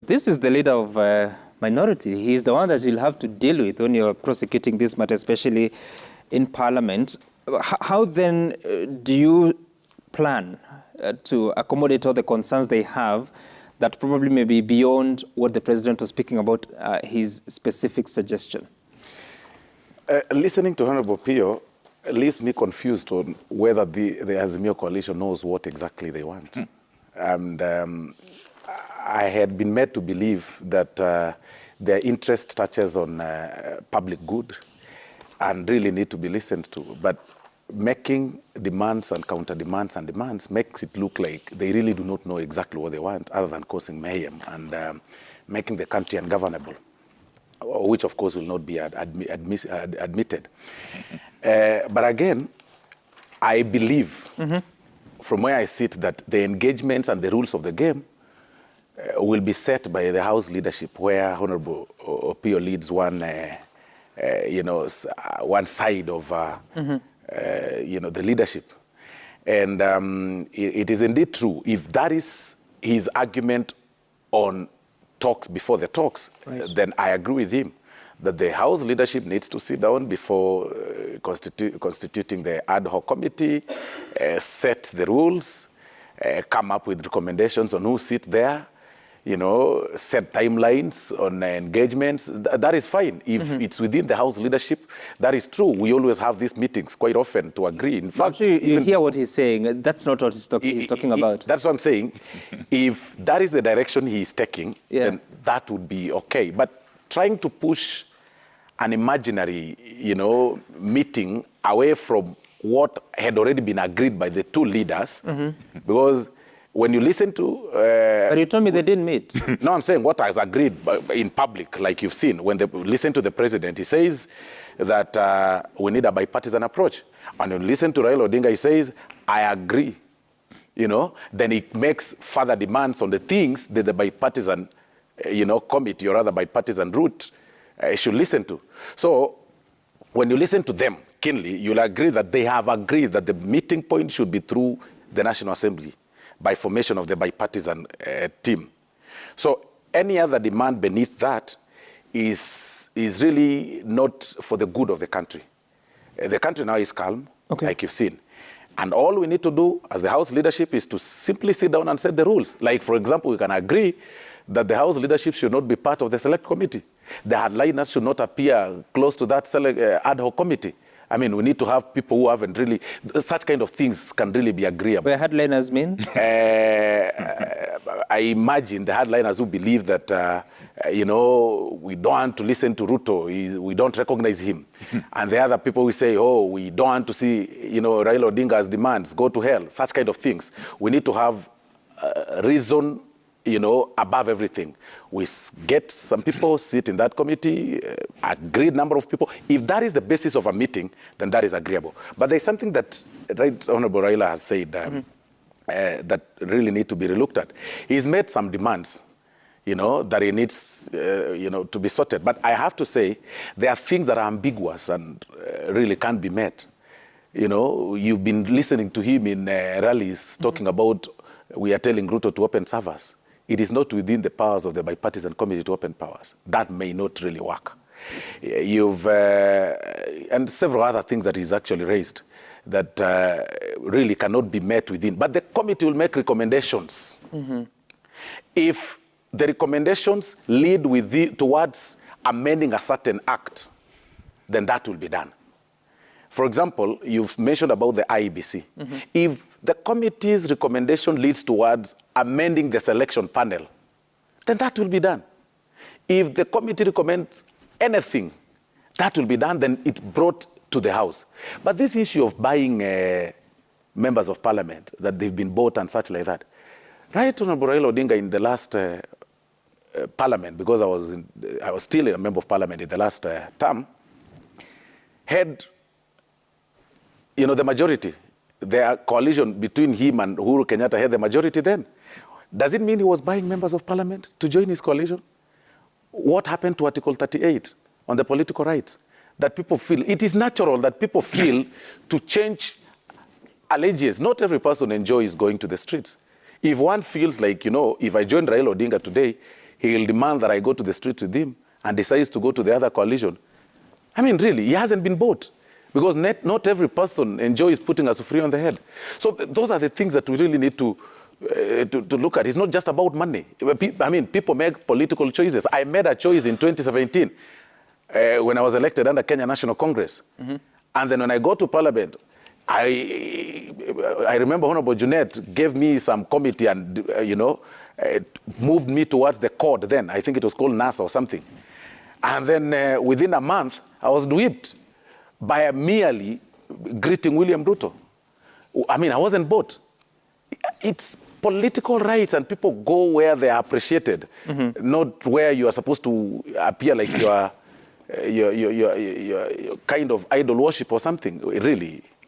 This is the leader of minority. He is the one that you'll have to deal with when you're prosecuting this matter, especially in Parliament. How then do you plan to accommodate all the concerns they have that probably may be beyond what the president was speaking about, his specific suggestion? Listening to Honorable Pio leaves me confused on whether the Azimio coalition knows what exactly they want. And I had been made to believe that their interest touches on public good and really need to be listened to. But making demands and counter-demands and demands makes it look like they really do not know exactly what they want other than causing mayhem and making the country ungovernable, which of course will not be admitted. But again, I believe from where I sit that the engagements and the rules of the game will be set by the House leadership, where Honorable Opio leads one, one side of, the leadership. And it is indeed true. If that is his argument on talks before the talks, then I agree with him that the House leadership needs to sit down before constituting the ad hoc committee, set the rules, come up with recommendations on who sit there, set timelines on engagements. That is fine. If it's within the House leadership, that is true. We always have these meetings quite often to agree. In fact, you hear what he's saying. That's not what he's talking about. That's what I'm saying. If that is the direction he is taking, then that would be okay. But trying to push an imaginary, meeting away from what had already been agreed by the two leaders, because when you listen to... but you told me they didn't meet. No, I'm saying what is agreed in public, like you've seen. When they listen to the president, he says that we need a bipartisan approach. And when you listen to Raila Odinga, he says, I agree. Then it makes further demands on the things that the bipartisan, committee or other bipartisan route should listen to. So when you listen to them keenly, you'll agree that they have agreed that the meeting point should be through the National Assembly by formation of the bipartisan team. So any other demand beneath that is really not for the good of the country. The country now is calm, like you've seen. And all we need to do as the House leadership is to simply sit down and set the rules. Like, for example, we can agree that the House leadership should not be part of the select committee. The headliners should not appear close to that ad hoc committee. I mean, we need to have people who haven't really... Such kind of things can really be agreeable. What headliners mean? I imagine the headliners who believe that, we don't want to listen to Ruto. We don't recognize him. And the other people who say, we don't want to see, Raila Odinga's demands go to hell. Such kind of things. We need to have reason, above everything. We get some people, sit in that committee, agreed number of people. If that is the basis of a meeting, then that is agreeable. But there's something that Right Honorable Raila has said that really need to be relooked at. He's made some demands, that he needs, to be sorted. But I have to say, there are things that are ambiguous and really can't be met. You've been listening to him in rallies talking about, we are telling Ruto to open servers. It is not within the powers of the bipartisan committee to open powers. That may not really work. And several other things that he's actually raised that really cannot be met within. But the committee will make recommendations. If the recommendations lead towards amending a certain act, then that will be done. For example, you've mentioned about the IEBC. If the committee's recommendation leads towards amending the selection panel, then that will be done. If the committee recommends anything, that will be done, then it's brought to the House. But this issue of buying members of parliament, that they've been bought and such like that, Right Honorable Raila Odinga in the last parliament, because I was still a member of parliament in the last term, had the majority. The coalition between him and Uhuru Kenyatta had the majority then. Does it mean he was buying members of parliament to join his coalition? What happened to Article 38 on the political rights? That people feel, it is natural that people feel to change allegiance. Not every person enjoys going to the streets. If one feels like, if I join Raila Odinga today, he'll demand that I go to the street with him and decides to go to the other coalition. I mean, really, he hasn't been bought. Because not every person enjoys putting a sufri on the head. So those are the things that we really need to look at. It's not just about money. I mean, people make political choices. I made a choice in 2017 when I was elected under Kenya National Congress. And then when I got to Parliament, I remember Honorable Junet gave me some committee and, moved me towards the court then. I think it was called NASA or something. And then within a month, I was whipped by merely greeting William Ruto. I mean, I wasn't bought. It's political rights, and people go where they are appreciated, not where you are supposed to appear like you are kind of idol worship or something, really.